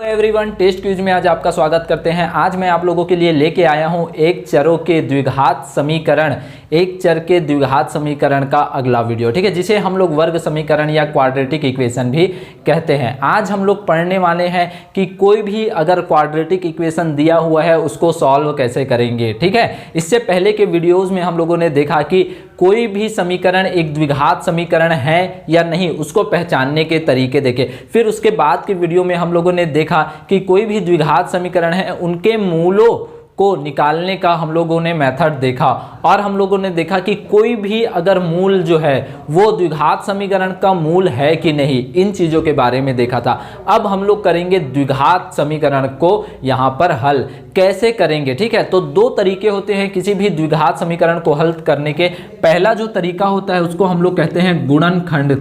Everyone, test quiz में आज आपका स्वागत करते हैं। आज मैं आप लोगों के लिए लेके आया हूं एक चरों के द्विघात समीकरण, एक चर के द्विघात समीकरण का अगला वीडियो, ठीक है, जिसे हम लोग वर्ग समीकरण या क्वाड्रेटिक इक्वेशन भी कहते हैं। आज हम लोग पढ़ने वाले हैं कि कोई भी अगर क्वाड्रेटिक इक्वेशन दिया हुआ है उसको सॉल्व कैसे करेंगे, ठीक है। इससे पहले के वीडियोज में हम लोगों ने देखा कि कोई भी समीकरण एक द्विघात समीकरण है या नहीं उसको पहचानने के तरीके देखे। फिर उसके बाद के वीडियो में हम लोगों ने देखा कि कोई भी द्विघात समीकरण है उनके मूलों को निकालने का हम लोगों ने मेथड देखा, और हम लोगों ने देखा कि कोई भी अगर मूल जो है वो द्विघात समीकरण का मूल है कि नहीं, इन चीजों के बारे में देखा था। अब हम लोग करेंगे द्विघात समीकरण को यहाँ पर हल कैसे करेंगे, ठीक है। तो दो तरीके होते हैं किसी भी द्विघात समीकरण को हल करने के। पहला जो तरीका होता है उसको हम लोग कहते हैं गुणनखंड,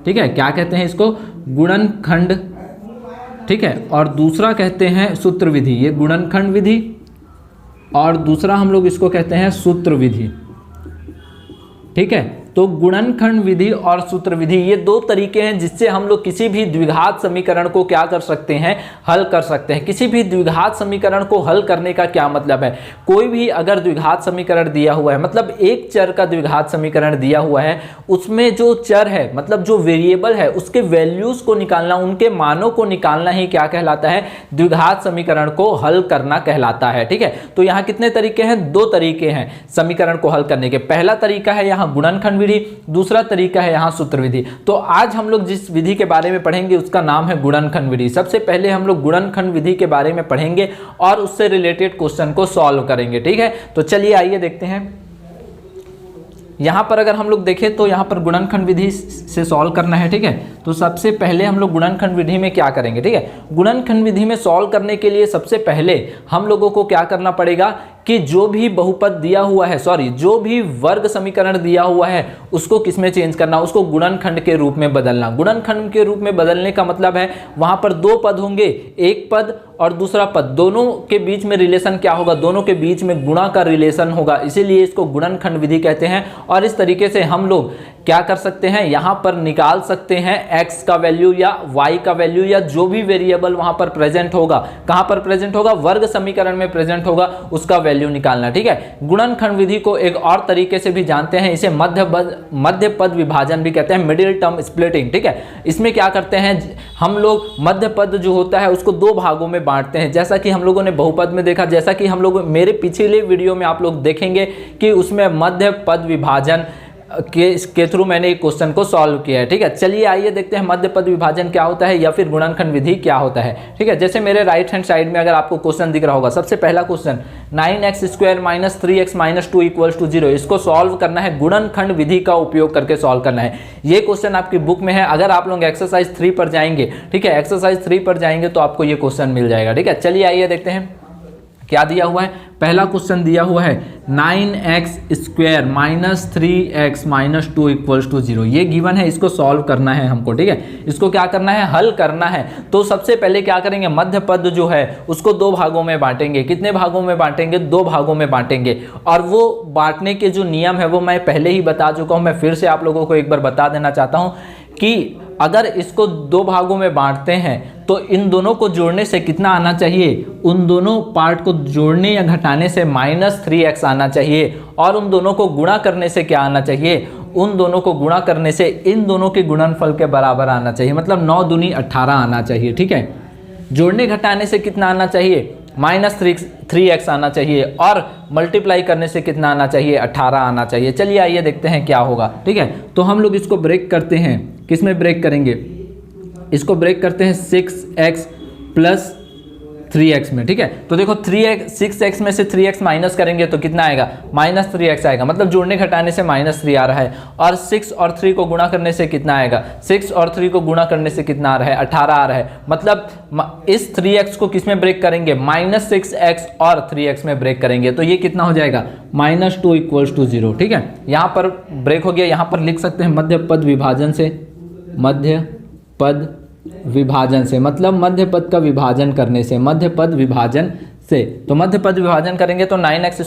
ठीक है। क्या कहते हैं इसको? गुणनखंड, ठीक है। और दूसरा कहते हैं सूत्र विधि, ये गुणनखंड विधि, और दूसरा हम लोग इसको कहते हैं सूत्र विधि, ठीक है। तो गुणनखंड विधि और सूत्र विधि ये दो तरीके हैं जिससे हम लोग किसी भी द्विघात समीकरण को क्या कर सकते हैं, हल कर सकते हैं। किसी भी द्विघात समीकरण को हल करने का क्या मतलब है? कोई भी अगर द्विघात समीकरण दिया हुआ है, मतलब एक चर का द्विघात समीकरण दिया हुआ है, उसमें जो चर है मतलब जो वेरिएबल है उसके वैल्यूज को निकालना, उनके मानों को निकालना ही क्या कहलाता है? द्विघात समीकरण को हल करना कहलाता है, ठीक है। तो यहाँ कितने तरीके हैं? दो तरीके हैं समीकरण को हल करने के। पहला तरीका है यहाँ गुणनखंड, दूसरा तरीका है यहां सूत्र विधि। तो आज हम लोग जिस विधि के बारे में पढ़ेंगे उसका नाम है गुणनखंड विधि। सबसे पहले हम लोग गुणनखंड विधि के बारे में पढ़ेंगे और उससे रिलेटेड क्वेश्चन को सॉल्व करेंगे, ठीक है। तो चलिए आइए देखते हैं। यहां पर अगर हम लोग देखें तो यहां पर गुणनखंड विधि से सॉल्व करना है, ठीक है। तो सबसे पहले हम लोग गुणनखंड विधि में क्या करेंगे, ठीक है। गुणनखंड विधि में सॉल्व करने के लिए सबसे पहले हम लोगों को क्या करना पड़ेगा कि जो भी बहुपद दिया हुआ है, जो भी वर्ग समीकरण दिया हुआ है उसको किस में चेंज करना, उसको गुणनखंड के रूप में बदलना। गुणनखंड के रूप में बदलने का मतलब है वहां पर दो पद होंगे, एक पद और दूसरा पद, दोनों के बीच में रिलेशन क्या होगा? दोनों के बीच में गुणा का रिलेशन होगा, इसीलिए इसको गुणनखंड विधि कहते हैं। और इस तरीके से हम लोग क्या कर सकते हैं, यहां पर निकाल सकते हैं x का वैल्यू या y का वैल्यू या जो भी वेरिएबल वहां पर प्रेजेंट होगा। कहां पर प्रेजेंट होगा? वर्ग समीकरण में प्रेजेंट होगा, उसका वैल्यू निकालना, ठीक है। गुणनखंड विधि को एक और तरीके से भी जानते हैं, इसे मध्य पद विभाजन भी कहते हैं, मिडिल टर्म स्प्लिटिंग, ठीक है। इसमें क्या करते हैं हम लोग, मध्य पद जो होता है उसको दो भागों में बांटते हैं, जैसा कि हम लोगों ने बहुपद में देखा, जैसा कि हम लोग मेरे पिछले वीडियो में आप लोग देखेंगे कि उसमें मध्य पद विभाजन के थ्रू मैंने एक क्वेश्चन को सॉल्व किया है, ठीक है। चलिए आइए देखते हैं मध्य पद विभाजन क्या होता है या फिर गुणनखंड विधि क्या होता है, ठीक है। जैसे मेरे राइट हैंड साइड में अगर आपको क्वेश्चन दिख रहा होगा, सबसे पहला क्वेश्चन 9x² - 3x - 2 = 0, इसको सॉल्व करना है, गुणनखंड विधि का उपयोग करके सॉल्व करना है। ये क्वेश्चन आपकी बुक में है, अगर आप लोग एक्सरसाइज 3 पर जाएंगे, ठीक है, एक्सरसाइज 3 पर जाएंगे तो आपको ये क्वेश्चन मिल जाएगा, ठीक है। चलिए आइए देखते हैं क्या दिया हुआ है। पहला क्वेश्चन दिया हुआ है 9x² - 3x - 2 = 0, ये गिवन है, इसको सॉल्व करना है हमको, ठीक है। इसको क्या करना है? हल करना है। तो सबसे पहले क्या करेंगे, मध्य पद जो है उसको दो भागों में बांटेंगे। कितने भागों में बांटेंगे? दो भागों में बांटेंगे। और वो बांटने के जो नियम है वो मैं पहले ही बता चुका हूं, मैं फिर से आप लोगों को एक बार बता देना चाहता हूं कि अगर इसको दो भागों में बांटते हैं तो इन दोनों को जोड़ने से कितना आना चाहिए? उन दोनों पार्ट को जोड़ने या घटाने से -3x आना चाहिए, और उन दोनों को गुणा करने से क्या आना चाहिए? उन दोनों को गुणा करने से इन दोनों के गुणनफल के बराबर आना चाहिए, मतलब 9 दूनी 18 आना चाहिए, ठीक है। जोड़ने घटाने से कितना आना चाहिए? -3x आना चाहिए, और मल्टीप्लाई करने से कितना आना चाहिए? 18 आना चाहिए। चलिए आइए देखते हैं क्या होगा, ठीक है। तो हम लोग इसको ब्रेक करते हैं, किस में ब्रेक करेंगे? इसको ब्रेक करते हैं 6x + 3x में, ठीक है। तो देखो 6x में से 3x माइनस करेंगे तो कितना आएगा? -3x आएगा, मतलब जोड़ने घटाने से -3 आ रहा है। और 6 और 3 को गुणा करने से कितना आएगा? 6 और 3 को गुणा करने से कितना आ रहा है? 18 आ रहा है। मतलब इस 3x को किस में ब्रेक करेंगे? -6x और 3x में ब्रेक करेंगे, तो ये कितना हो जाएगा? -2 = 0, ठीक है। यहाँ पर ब्रेक हो गया। यहाँ पर लिख सकते हैं मध्य पद विभाजन से, मध्य पद विभाजन से, मतलब मध्य पद का विभाजन करने से, मध्य पद विभाजन से। तो मध्य पद विभाजन करेंगे तो 9x²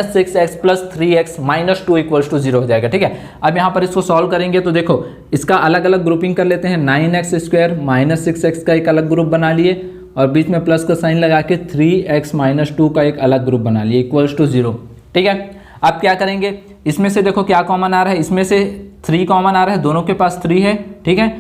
- 6x + 3x - 2 = 0 हो जाएगा, ठीक है। अब यहाँ पर इसको सॉल्व करेंगे तो देखो इसका अलग अलग ग्रुपिंग कर लेते हैं। 9x² - 6x का एक अलग ग्रुप बना लिए, और बीच में प्लस का साइन लगा के 3x माइनस 2 का एक अलग ग्रुप बना लिया इक्वल्स टू 0। ठीक है, अब क्या करेंगे, इसमें से देखो क्या कॉमन आ रहा है, इसमें से 3 कॉमन आ रहा है, दोनों के पास 3 है। ठीक है,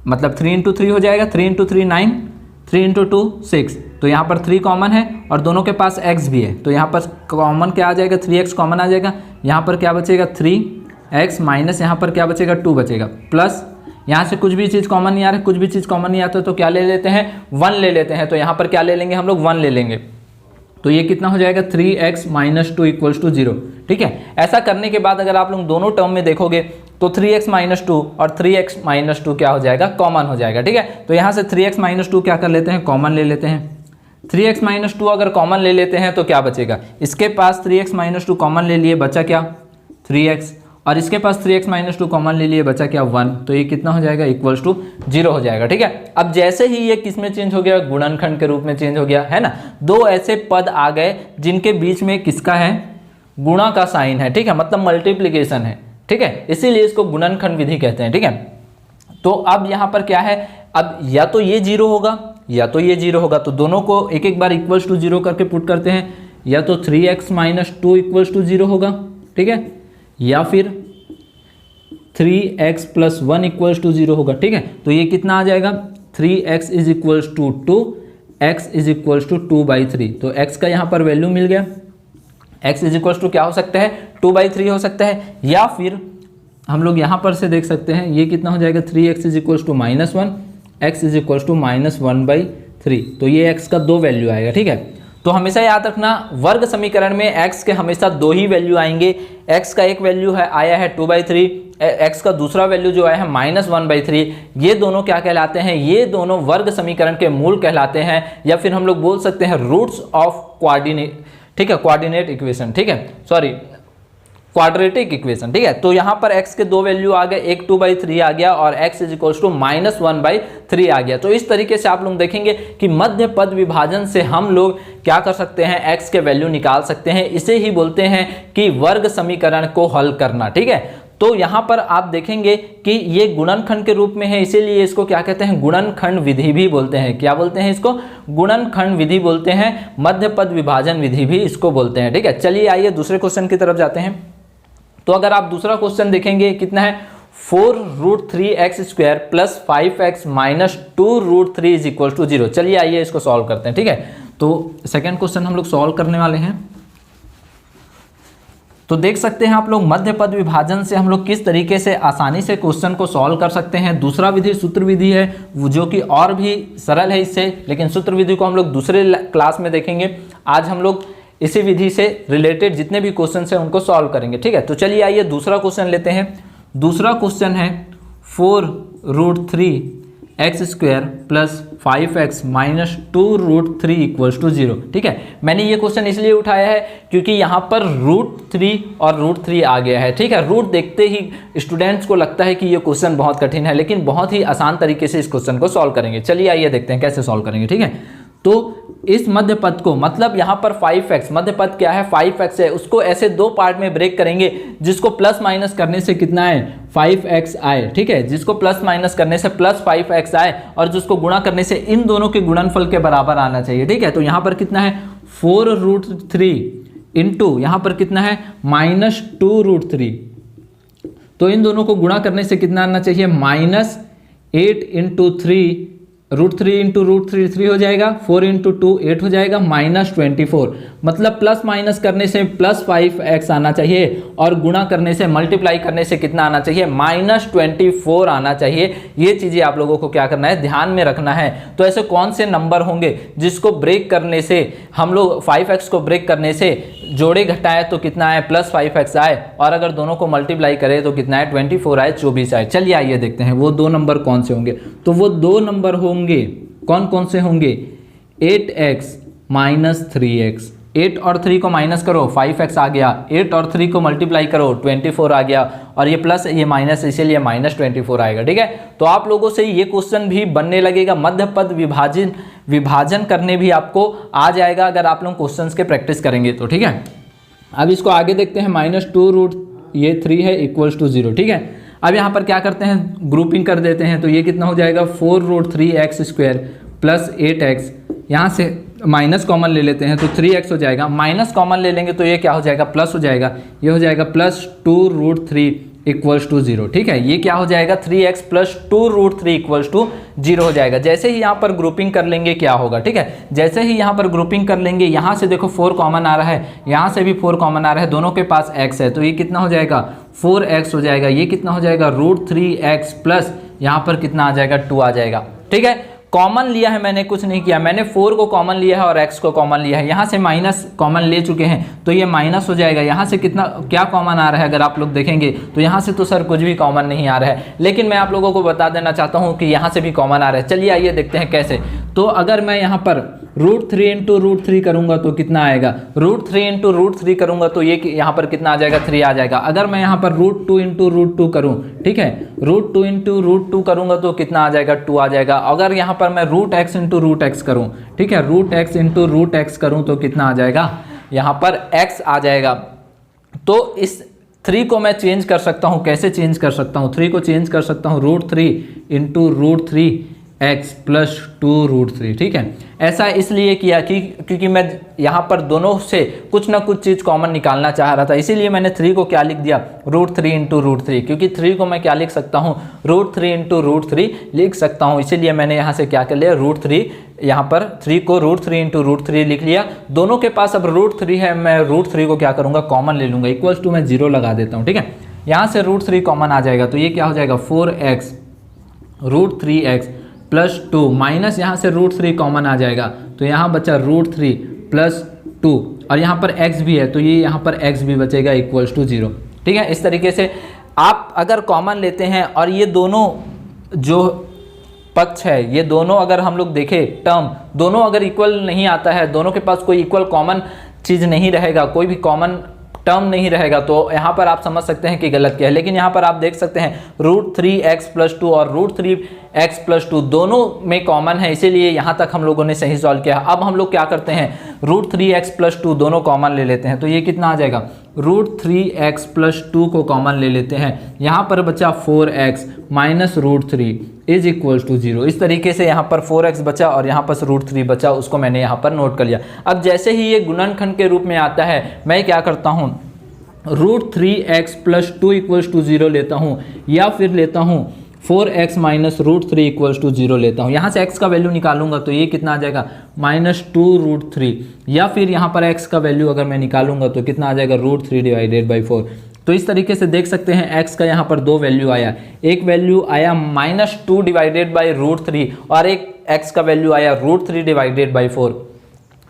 मतलब 3 इंटू 3 हो जाएगा, 3 इंटू 3 9, 3 इंटू 2 6, तो यहाँ पर 3 कॉमन है और दोनों के पास x भी है, तो यहाँ पर कॉमन क्या आ जाएगा, 3x कॉमन आ जाएगा। यहाँ पर क्या बचेगा 3x माइनस यहाँ पर क्या बचेगा 2 बचेगा, प्लस यहाँ से कुछ भी चीज़ कॉमन नहीं आ रहा है, कुछ भी चीज़ कॉमन नहीं आता तो क्या ले लेते हैं 1 ले लेते हैं, तो यहाँ पर क्या ले लेंगे हम लोग 1 ले लेंगे, तो ये कितना हो जाएगा 3x माइनस 2 इक्वल्स टू 0। ठीक है, ऐसा करने के बाद अगर आप लोग दोनों टर्म में देखोगे तो 3x माइनस 2 और 3x माइनस 2 क्या हो जाएगा, कॉमन हो जाएगा। ठीक है, तो यहाँ से 3x माइनस 2 क्या कर लेते हैं, कॉमन ले लेते हैं। 3x माइनस 2 अगर कॉमन ले लेते हैं तो क्या बचेगा, इसके पास 3x माइनस 2 कॉमन ले लिए, बचा क्या 3x, और इसके पास 3x माइनस 2 कॉमन ले लिए, बचा क्या 1, तो ये कितना हो जाएगा इक्वल्स टू 0 हो जाएगा। ठीक है, अब जैसे ही ये किस में चेंज हो गया, गुणनखंड के रूप में चेंज हो गया है ना। दो ऐसे पद आ गए जिनके बीच में किसका है, गुणा का साइन है। ठीक है, मतलब मल्टीप्लीकेशन है। ठीक है, इसीलिए इसको गुणनखंड विधि कहते हैं। ठीक है, तो अब यहाँ पर क्या है, अब या तो ये 0 होगा या तो ये 0 होगा, तो दोनों को एक एक बार इक्वल्स टू 0 करके पुट करते हैं, या तो 3x माइनस 2 इक्वल्स टू 0 होगा। ठीक है, या फिर 3x प्लस 1 इक्वल्स टू 0 होगा। ठीक है, तो ये कितना आ जाएगा, 3x is equals to 2, x is equals to 2/3, तो x का यहाँ पर वैल्यू मिल गया, x इज इक्वल्स टू क्या हो सकता है 2/3 हो सकता है, या फिर हम लोग यहाँ पर से देख सकते हैं ये कितना हो जाएगा 3x is equals to -1, x is equals to -1/3, तो ये x का 2 वैल्यू आएगा। ठीक है, तो हमेशा याद रखना वर्ग समीकरण में x के हमेशा 2 ही वैल्यू आएंगे। x का एक वैल्यू है आया है 2/3, x का दूसरा वैल्यू जो आया है -1/3, ये दोनों क्या कहलाते हैं, ये दोनों वर्ग समीकरण के मूल कहलाते हैं, या फिर हम लोग बोल सकते हैं रूट्स ऑफ कोऑर्डिनेट। ठीक है, कोऑर्डिनेट इक्वेशन, ठीक है, सॉरी क्वाड्रेटिक इक्वेशन। ठीक है, तो यहाँ पर x के 2 वैल्यू आ गए, एक 2/3 आ गया और x इज इक्वल्स टू -1/3 आ गया। तो इस तरीके से आप लोग देखेंगे कि मध्य पद विभाजन से हम लोग क्या कर सकते हैं, x के वैल्यू निकाल सकते हैं। इसे ही बोलते हैं कि वर्ग समीकरण को हल करना। ठीक है, तो यहाँ पर आप देखेंगे कि ये गुणनखंड के रूप में है, इसीलिए इसको क्या कहते हैं, गुणनखंड विधि भी बोलते हैं। क्या बोलते हैं इसको, गुणनखंड विधि बोलते हैं, मध्य पद विभाजन विधि भी इसको बोलते हैं। ठीक है, चलिए आइए दूसरे क्वेश्चन की तरफ जाते हैं। तो अगर आप दूसरा क्वेश्चन देखेंगे कितना है, 4√3x² plus 5x minus 2√3 is equal to 0। चलिए आइए इसको सॉल्व करते हैं। ठीक है, तो सेकेंड क्वेश्चन हम लोग सॉल्व करने वाले हैं। तो देख सकते हैं आप लोग मध्य पद विभाजन से हम लोग किस तरीके से आसानी से क्वेश्चन को सॉल्व कर सकते हैं। दूसरा विधि सूत्र विधि है जो कि और भी सरल है इससे, लेकिन सूत्र विधि को हम लोग दूसरे क्लास में देखेंगे। आज हम लोग इसी विधि से रिलेटेड जितने भी क्वेश्चन हैं उनको सॉल्व करेंगे। ठीक है, तो चलिए आइए दूसरा क्वेश्चन लेते हैं। दूसरा क्वेश्चन है 4√3x² plus 5x minus 2√3 equals to 0। ठीक है, मैंने ये क्वेश्चन इसलिए उठाया है क्योंकि यहाँ पर √3 और √3 आ गया है। ठीक है, रूट देखते ही स्टूडेंट्स को लगता है कि ये क्वेश्चन बहुत कठिन है, लेकिन बहुत ही आसान तरीके से इस क्वेश्चन को सॉल्व करेंगे। चलिए आइए देखते हैं कैसे सॉल्व करेंगे। ठीक है, तो इस मध्य पद को, मतलब यहाँ पर 5x, मध्य पद क्या है 5x है, उसको ऐसे दो पार्ट में ब्रेक करेंगे जिसको प्लस माइनस करने से कितना है 5x आए। ठीक है, जिसको प्लस माइनस करने से प्लस 5x आए और जिसको गुणा करने से इन दोनों के गुणनफल के बराबर आना चाहिए। ठीक है, तो यहाँ पर कितना है 4√3 इंटू यहाँ पर कितना है -2√3, तो इन दोनों को गुणा करने से कितना आना चाहिए -8 इंटू 3, √3 इंटू √3 3 हो जाएगा, 4 इंटू 2 8 हो जाएगा, -24। मतलब प्लस माइनस करने से प्लस 5x आना चाहिए और गुणा करने से मल्टीप्लाई करने से कितना आना चाहिए -24 आना चाहिए। ये चीज़ें आप लोगों को क्या करना है, ध्यान में रखना है। तो ऐसे कौन से नंबर होंगे जिसको ब्रेक करने से हम लोग 5x को ब्रेक करने से जोड़े घटाए तो कितना आए +5x आए, और अगर दोनों को मल्टीप्लाई करें तो कितना है 24 आए, 24 आए। चलिए आइए देखते हैं वो दो नंबर कौन से होंगे। तो वो दो नंबर होंगे कौन कौन से होंगे, 8x माइनस 3x, 8 और 3 को माइनस करो 5x आ गया, 8 और 3 को मल्टीप्लाई करो 24 आ गया, और ये प्लस ये माइनस इसीलिए -24 आएगा। ठीक है, तो आप लोगों से ये क्वेश्चन भी बनने लगेगा, मध्य पद विभाजन करने भी आपको आ जाएगा अगर आप लोग क्वेश्चंस के प्रैक्टिस करेंगे तो। ठीक है, अब इसको आगे देखते हैं, -2√3 है इक्वल्स टू 0। ठीक है, अब यहाँ पर क्या करते हैं, ग्रुपिंग कर देते हैं, तो ये कितना हो जाएगा 4√3x² प्लस 8x, यहाँ से माइनस कॉमन ले लेते हैं तो 3x हो जाएगा, माइनस कॉमन ले लेंगे तो ये क्या हो जाएगा, प्लस हो जाएगा, ये हो जाएगा प्लस 2√3 इक्वल्स टू 0। ठीक है, ये क्या हो जाएगा 3x प्लस 2√3 इक्वल्स टू 0 हो जाएगा। जैसे ही यहाँ पर ग्रुपिंग कर लेंगे क्या होगा, ठीक है, जैसे ही यहाँ पर ग्रुपिंग कर लेंगे, यहाँ से देखो 4 कॉमन आ रहा है, यहाँ से भी 4 कॉमन आ रहा है, दोनों के पास x है, तो ये कितना हो जाएगा 4x हो जाएगा, ये कितना हो जाएगा √3x प्लस यहाँ पर कितना आ जाएगा 2 आ जाएगा। ठीक है, कॉमन लिया है मैंने, कुछ नहीं किया, मैंने 4 को कॉमन लिया है और x को कॉमन लिया है, यहाँ से माइनस कॉमन ले चुके हैं तो ये माइनस हो जाएगा। यहाँ से कितना क्या कॉमन आ रहा है अगर आप लोग देखेंगे तो यहाँ से तो सर कुछ भी कॉमन नहीं आ रहा है, लेकिन मैं आप लोगों को बता देना चाहता हूँ कि यहाँ से भी कॉमन आ रहा है। चलिए आइए देखते हैं कैसे। तो अगर मैं यहाँ पर √3 इंटू √3 करूँगा तो कितना आएगा, √3 इंटू √3 करूँगा तो ये यहाँ पर कितना आ जाएगा 3 आ जाएगा। अगर मैं यहाँ पर √2 इंटू √2 करूँ, ठीक है, √2 इंटू √2 करूँगा तो कितना आ जाएगा 2 आ जाएगा। अगर यहाँ पर मैं √x इंटू √x करूँ, ठीक है, √x इंटू √x करूँ तो कितना आ जाएगा, यहाँ पर x आ जाएगा। तो इस 3 को मैं चेंज कर सकता हूँ, कैसे चेंज कर सकता हूँ, 3 को चेंज कर सकता हूँ √3 इंटू √3x प्लस 2√3। ठीक है, ऐसा इसलिए किया कि क्योंकि मैं यहाँ पर दोनों से कुछ ना कुछ चीज़ कॉमन निकालना चाह रहा था, इसीलिए मैंने 3 को क्या लिख दिया √3 इंटू √3, क्योंकि 3 को मैं क्या लिख सकता हूँ √3 इंटू √3 लिख सकता हूँ, इसीलिए मैंने यहाँ से क्या कर लिया √3, यहाँ पर 3 को √3 इंटू √3 लिख लिया। दोनों के पास अब √3 है, मैं √3 को क्या करूँगा कॉमन ले लूँगा, इक्वल्स टू मैं 0 लगा देता हूँ। ठीक है, यहाँ से √3 कॉमन आ जाएगा तो ये क्या हो जाएगा 4x √3x प्लस 2 माइनस यहाँ से √3 कॉमन आ जाएगा तो यहाँ बचा √3 प्लस 2 और यहाँ पर x भी है तो ये यहाँ पर x भी बचेगा इक्वल्स टू 0। ठीक है, इस तरीके से आप अगर कॉमन लेते हैं और ये दोनों जो पक्ष है, ये दोनों अगर हम लोग देखें टर्म, दोनों अगर इक्वल नहीं आता है, दोनों के पास कोई इक्वल कॉमन चीज़ नहीं रहेगा, कोई भी कॉमन टर्म नहीं रहेगा, तो यहाँ पर आप समझ सकते हैं कि गलत क्या है। लेकिन यहाँ पर आप देख सकते हैं √3x प्लस 2 और √3x प्लस 2 दोनों में कॉमन है, इसीलिए यहाँ तक हम लोगों ने सही सॉल्व किया। अब हम लोग क्या करते हैं √3x प्लस 2 दोनों कॉमन ले लेते हैं तो ये कितना आ जाएगा √3x प्लस 2 को कॉमन ले लेते हैं, यहाँ पर बचा 4x minus √3 is equals to 0। इस तरीके से यहाँ पर 4x बचा और यहाँ पर √3 बचा, उसको मैंने यहाँ पर नोट कर लिया। अब जैसे ही ये गुणनखंड के रूप में आता है, मैं क्या करता हूँ √3x प्लस 2 इक्वल्स टू 0 लेता हूँ, या फिर लेता हूँ 4x माइनस √3 इक्वल्स टू 0 लेता हूँ। यहाँ से x का वैल्यू निकालूंगा तो ये कितना आ जाएगा -2√3, या फिर यहाँ पर x का वैल्यू अगर मैं निकालूंगा तो कितना आ जाएगा √3 डिवाइडेड बाई 4। तो इस तरीके से देख सकते हैं x का यहाँ पर 2 वैल्यू आया, एक वैल्यू आया -2 डिवाइडेड बाई √3 और एक x का वैल्यू आया √3 डिवाइडेड बाई 4।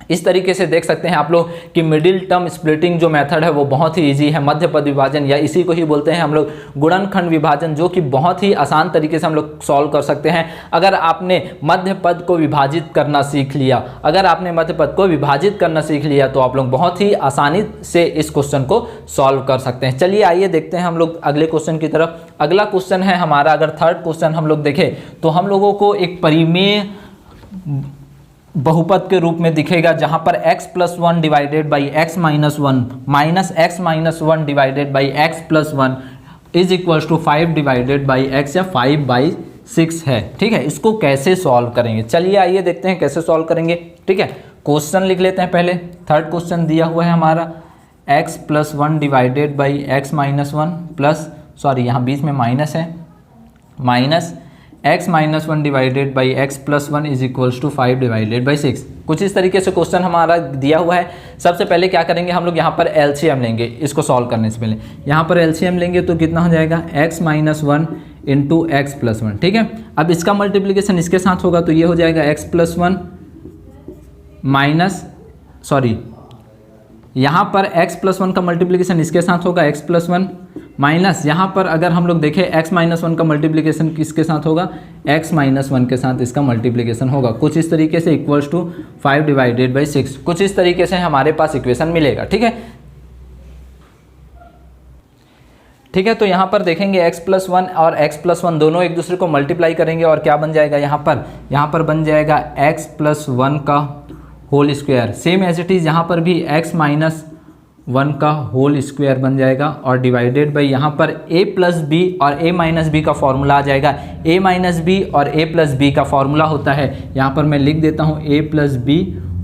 इस तरीके से देख सकते हैं आप लोग कि मिडिल टर्म स्प्लिटिंग जो मेथड है वो बहुत ही इजी है, मध्य पद विभाजन या इसी को ही बोलते हैं हम लोग गुणनखंड विभाजन, जो कि बहुत ही आसान तरीके से हम लोग सॉल्व कर सकते हैं अगर आपने मध्य पद को विभाजित करना सीख लिया। अगर आपने मध्य पद को विभाजित करना सीख लिया तो आप लोग बहुत ही आसानी से इस क्वेश्चन को सॉल्व कर सकते हैं। चलिए आइए देखते हैं हम लोग अगले क्वेश्चन की तरफ। अगला क्वेश्चन है हमारा, अगर थर्ड क्वेश्चन हम लोग देखें तो हम लोगों को एक परिमेय बहुपद के रूप में दिखेगा, जहां पर x plus 1 divided by x minus 1 minus x minus 1 divided by x plus 1 is equals to 5 divided by x या 5/6 है। ठीक है, इसको कैसे सॉल्व करेंगे, चलिए आइए देखते हैं कैसे सॉल्व करेंगे। ठीक है, क्वेश्चन लिख लेते हैं पहले। थर्ड क्वेश्चन दिया हुआ है हमारा x plus 1 divided by x minus 1 plus, sorry यहाँ बीच में माइनस है, minus x minus 1 divided by x plus 1 is equals to 5 divided by 6। कुछ इस तरीके से क्वेश्चन हमारा दिया हुआ है। सबसे पहले क्या करेंगे हम लोग यहाँ पर एलसीएम लेंगे, इसको सॉल्व करने से पहले यहाँ पर एलसीएम लेंगे तो कितना हो जाएगा x minus 1 into x plus 1। ठीक है, अब इसका मल्टीप्लीकेशन इसके साथ होगा तो ये हो जाएगा x प्लस 1 माइनस, सॉरी यहाँ पर x प्लस 1 का मल्टीप्लीकेशन इसके साथ होगा x प्लस 1 माइनस, यहाँ पर अगर हम लोग देखें x माइनस 1 का मल्टीप्लीकेशन किसके साथ होगा, x माइनस 1 के साथ इसका मल्टीप्लीकेशन होगा। कुछ इस तरीके से इक्वल्स टू 5 डिवाइडेड बाई 6, कुछ इस तरीके से हमारे पास इक्वेशन मिलेगा। ठीक है, ठीक है, तो यहाँ पर देखेंगे x प्लस 1 और x प्लस 1 दोनों एक दूसरे को मल्टीप्लाई करेंगे और क्या बन जाएगा, यहाँ पर बन जाएगा x प्लस 1 का whole square. Same as it is यहाँ पर भी x माइनस 1 का होल स्क्वायर बन जाएगा और डिवाइडेड बाई यहाँ पर a प्लस बी और a माइनस बी का फॉर्मूला आ जाएगा। a माइनस बी और a प्लस बी का फॉर्मूला होता है, यहाँ पर मैं लिख देता हूँ a प्लस बी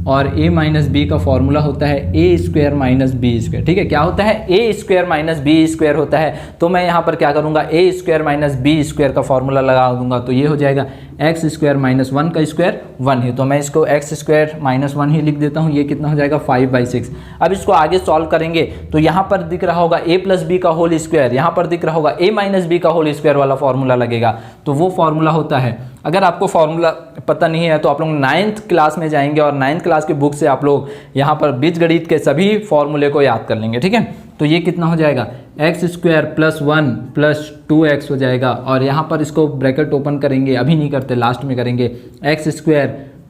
और a माइनस बी का फॉर्मूला होता है a square minus B square. ठीक है, क्या होता है? a square minus B square होता है। तो मैं यहाँ पर क्या करूँगा, a square minus B square का फॉर्मूला लगा दूंगा, तो ये हो जाएगा एक्स स्क्वायर माइनस 1 का स्क्वायर 1 ही, तो मैं इसको एक्स स्क्वायर माइनस 1 ही लिख देता हूँ। ये कितना हो जाएगा 5/6। अब इसको आगे सॉल्व करेंगे तो यहाँ पर दिख रहा होगा a प्लस बी का होल स्क्वायर, यहाँ पर दिख रहा होगा a माइनस बी का होल स्क्वायर वाला फॉर्मूला लगेगा। तो वो फॉर्मूला होता है, अगर आपको फॉर्मूला पता नहीं है तो आप लोग 9th क्लास में जाएंगे और 9th क्लास की बुक से आप लोग यहाँ पर बीजगणित के सभी फॉर्मूले को याद कर लेंगे। ठीक है, तो ये कितना हो जाएगा X square plus 1 plus 2x हो जाएगा, और यहाँ पर इसको ब्रैकेट ओपन करेंगे, अभी नहीं करते लास्ट में करेंगे, x square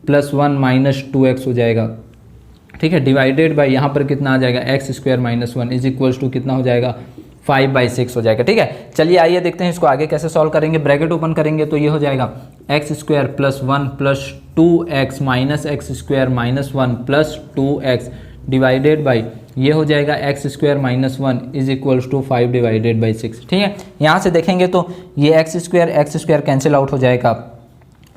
plus 1 minus 2x हो जाएगा। ठीक है, डिवाइडेड बाई यहाँ पर कितना आ जाएगा X square minus 1 is equals to कितना हो जाएगा 5/6 हो जाएगा। ठीक है, चलिए आइए देखते हैं इसको आगे कैसे सॉल्व करेंगे। ब्रैकेट ओपन करेंगे तो ये हो जाएगा X square plus 1 plus 2x minus X square minus 1 plus 2x divided by ये हो जाएगा X square minus 1 is equals to 5/6। ठीक है, यहाँ से देखेंगे तो ये एक्स स्क्वायर कैंसिल आउट हो जाएगा,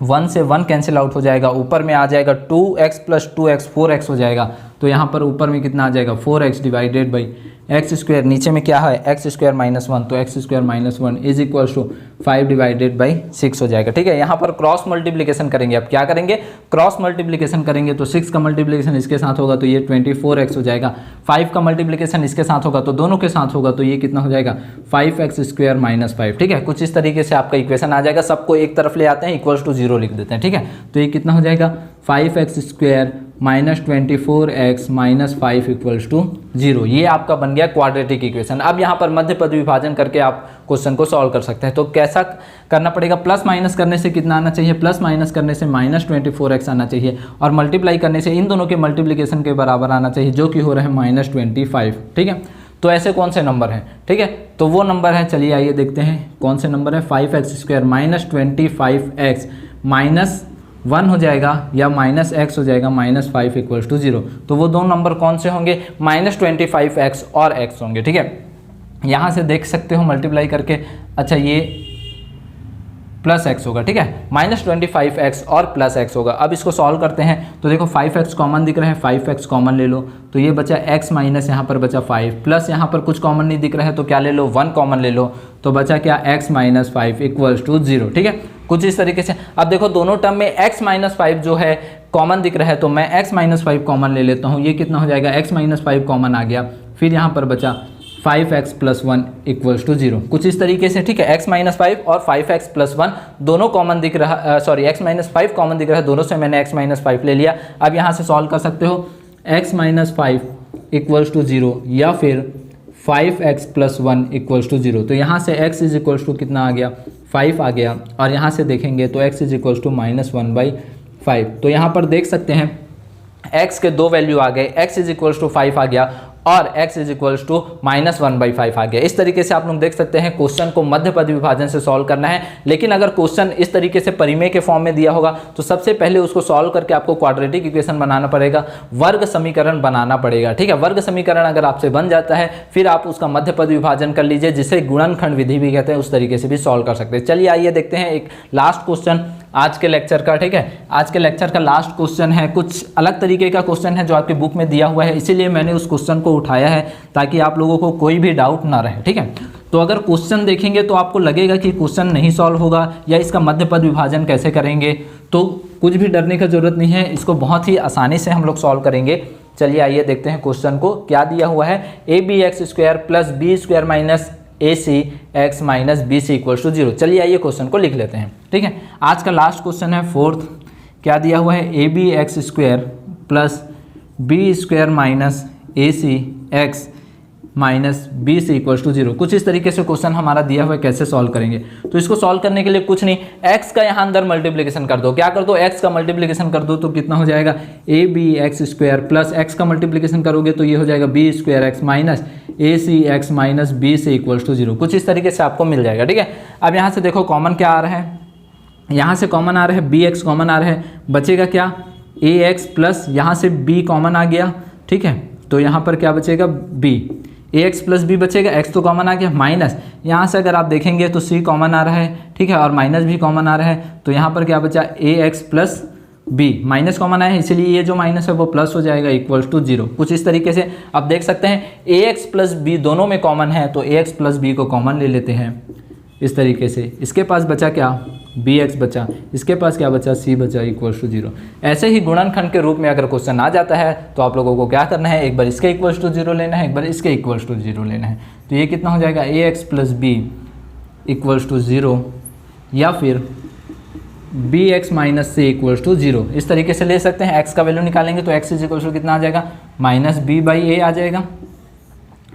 1 से 1 कैंसिल आउट हो जाएगा, ऊपर में आ जाएगा 2x प्लस 2x 4x हो जाएगा। तो यहाँ पर ऊपर में कितना आ जाएगा 4x divided by x square, नीचे में क्या है एक्स स्क्वायर माइनस 1, तो X square minus 1 is equals to 5/6 हो जाएगा। ठीक है, यहाँ पर क्रॉस मल्टीप्लिकेशन करेंगे। अब क्या करेंगे, क्रॉस मल्टीप्लिकेशन करेंगे तो 6 का मल्टीप्लिकेशन इसके साथ होगा तो ये 24x हो जाएगा, 5 का मल्टीप्लिकेशन इसके साथ होगा तो दोनों के साथ होगा तो ये कितना हो जाएगा 5x स्क्वायर माइनस 5। ठीक है, कुछ इस तरीके से आपका इक्वेशन आ जाएगा, सबको एक तरफ ले आते हैं इक्वल्स टू 0 लिख देते हैं। ठीक है, तो ये कितना हो जाएगा 5x square minus 24x minus 5 equals to 0। ये आपका बन गया क्वाड्रेटिक इक्वेशन। अब यहाँ पर मध्य पद विभाजन करके आप क्वेश्चन को सॉल्व कर सकते हैं। तो कैसा करना पड़ेगा, प्लस माइनस करने से कितना आना चाहिए, प्लस माइनस करने से माइनस 24x आना चाहिए, और मल्टीप्लाई करने से इन दोनों के मल्टीप्लिकेशन के बराबर आना चाहिए जो कि हो रहा है माइनस 25। ठीक है, तो ऐसे कौन से नंबर हैं? ठीक है, तो वो नंबर है, चलिए आइए देखते हैं कौन से नंबर है। 5x square minus 25x minus 1 हो जाएगा या माइनस x हो जाएगा माइनस 5 इक्वल्स टू 0। तो वो दो नंबर कौन से होंगे, माइनस 25x और x होंगे। ठीक है, यहाँ से देख सकते हो मल्टीप्लाई करके, अच्छा ये प्लस x होगा। ठीक है, माइनस 25x और प्लस x होगा। अब इसको सॉल्व करते हैं तो देखो 5x कॉमन दिख रहा है, 5x कॉमन ले लो तो ये बचा x माइनस यहाँ पर बचा 5 प्लस यहाँ पर कुछ कॉमन नहीं दिख रहा है तो क्या ले लो 1 कॉमन ले लो, तो बचा क्या x माइनस 5 इक्वल्स टू 0। ठीक है, कुछ इस तरीके से। अब देखो दोनों टर्म में x माइनस 5 जो है कॉमन दिख रहा है तो मैं x माइनस 5 कॉमन ले लेता हूँ, ये कितना हो जाएगा x माइनस 5 कॉमन आ गया, फिर यहाँ पर बचा 5x प्लस 1 इक्वल्स टू 0, कुछ इस तरीके से। ठीक है, x माइनस 5 और 5x प्लस 1 दोनों कॉमन दिख रहा, सॉरी x माइनस 5 कॉमन दिख रहा है, दोनों से मैंने x माइनस 5 ले लिया। अब यहाँ से सॉल्व कर सकते हो x माइनस 5 इक्वल्स टू 0 या फिर 5x प्लस 1 इक्वल्स टू 0। तो यहाँ से x इज इक्वल्स टू कितना आ गया 5 आ गया, और यहाँ से देखेंगे तो x is equals to minus 1/5। तो यहाँ पर देख सकते हैं x के दो वैल्यू आ गए, x इज इक्वल्स टू 5 आ गया और x is equals to minus 1/5 आ गया। इस तरीके से आप लोग देख सकते हैं क्वेश्चन को मध्य पद विभाजन से सॉल्व करना है। लेकिन अगर क्वेश्चन इस तरीके से परिमेय के फॉर्म में दिया होगा तो सबसे पहले उसको सॉल्व करके आपको क्वाड्रेटिक इक्वेशन बनाना पड़ेगा, वर्ग समीकरण बनाना पड़ेगा। ठीक है, वर्ग समीकरण अगर आपसे बन जाता है फिर आप उसका मध्य पद विभाजन कर लीजिए, जिसे गुणनखंड विधि भी कहते हैं, उस तरीके से भी सॉल्व कर सकते हैं। चलिए आइए देखते हैं एक लास्ट क्वेश्चन आज के लेक्चर का। ठीक है, आज के लेक्चर का लास्ट क्वेश्चन है, कुछ अलग तरीके का क्वेश्चन है जो आपकी बुक में दिया हुआ है, इसीलिए मैंने उस क्वेश्चन को उठाया है ताकि आप लोगों को कोई भी डाउट ना रहे। ठीक है, तो अगर क्वेश्चन देखेंगे तो आपको लगेगा कि क्वेश्चन नहीं सॉल्व होगा या इसका मध्य पद विभाजन कैसे करेंगे, तो कुछ भी डरने की जरूरत नहीं है, इसको बहुत ही आसानी से हम लोग सॉल्व करेंगे। चलिए आइए देखते हैं क्वेश्चन को क्या दिया हुआ है। ab(x² plus b² minus ac(x minus bc equals to 0। चलिए आइए क्वेश्चन को लिख लेते हैं। ठीक है, आज का लास्ट क्वेश्चन है 4th, क्या दिया हुआ है ab(x² plus b² minus ac(x minus bc equals to 0। कुछ इस तरीके से क्वेश्चन हमारा दिया हुआ है, कैसे सॉल्व करेंगे। तो इसको सॉल्व करने के लिए कुछ नहीं, x का यहाँ अंदर मल्टीप्लिकेशन कर दो। क्या कर दो, x का मल्टीप्लिकेशन कर दो तो कितना हो जाएगा ab(x² प्लस x का मल्टीप्लिकेशन करोगे तो ये हो जाएगा b²x minus ac(x minus bc equals to 0। कुछ इस तरीके से आपको मिल जाएगा। ठीक है, अब यहाँ से देखो कॉमन क्या आ रहा है, यहाँ से कॉमन आ रहा है bx कॉमन आ रहा है, बचेगा क्या ax प्लस यहाँ से b कॉमन आ गया। ठीक है, तो यहाँ पर क्या बचेगा b, ax प्लस बी बचेगा, x तो कॉमन आ गया, माइनस यहाँ से अगर आप देखेंगे तो c कॉमन आ रहा है, ठीक है, और माइनस भी कॉमन आ रहा है, तो यहाँ पर क्या बचा ax plus B, minus common आया है इसलिए ये जो माइनस है वो प्लस हो जाएगा इक्वल्स टू 0। कुछ इस तरीके से आप देख सकते हैं ax प्लस बी दोनों में कॉमन है तो ax प्लस बी को कॉमन ले लेते हैं इस तरीके से। इसके पास बचा क्या, bx बचा, इसके पास क्या बचा, c बचा इक्वल्स टू 0। ऐसे ही गुणनखंड के रूप में अगर क्वेश्चन आ जाता है तो आप लोगों को क्या करना है, एक बार इसके इक्वल्स टू 0 लेना है, एक बार इसके इक्वल्स टू 0 लेना है। तो ये कितना हो जाएगा, ax plus B equals to 0 या फिर bx minus C equals to 0, इस तरीके से ले सकते हैं। x का वैल्यू निकालेंगे तो x इज इक्वल्स टू कितना आ जाएगा, माइनस बी बाई ए आ जाएगा,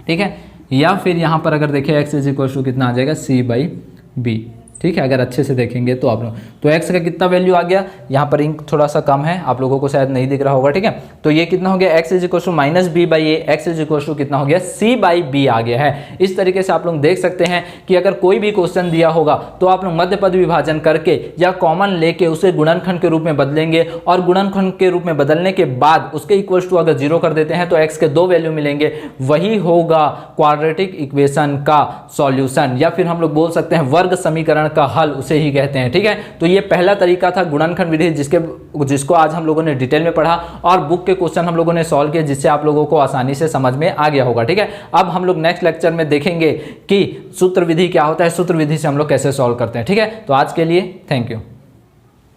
ठीक है, या फिर यहाँ पर अगर देखें x इज इक्वल्स टू कितना आ जाएगा, c बाई बी, ठीक है, अगर अच्छे से देखेंगे तो आप लोग, तो x का कितना वैल्यू आ गया, यहाँ पर इंक थोड़ा सा कम है, आप लोगों को शायद नहीं दिख रहा होगा, ठीक है, तो ये कितना हो गया, x is equal to minus B by A, X is equal to कितना हो गया, c बाई बी आ गया है। इस तरीके से आप लोग देख सकते हैं कि अगर कोई भी क्वेश्चन दिया होगा तो आप लोग मध्य पद विभाजन करके या कॉमन लेके उसे गुणनखंड के रूप में बदलेंगे, और गुणनखंड के रूप में बदलने के बाद उसके इक्वल्स टू अगर 0 कर देते हैं तो x के 2 वैल्यू मिलेंगे, वही होगा क्वाड्रेटिक इक्वेशन का सॉल्यूशन, या फिर हम लोग बोल सकते हैं वर्ग समीकरण का हल उसे ही कहते हैं, ठीक है। तो ये पहला तरीका था गुणनखंड विधि जिसको आज हम लोगों ने डिटेल में पढ़ा और बुक के क्वेश्चन हम लोगों ने सॉल्व किए, जिससे आप लोगों को आसानी से समझ में आ गया होगा, ठीक है। अब हम लोग नेक्स्ट लेक्चर में देखेंगे कि सूत्र विधि क्या होता है, सूत्र विधि से हम लोग कैसे सॉल्व करते हैं, ठीक है। तो आज के लिए थैंक यू।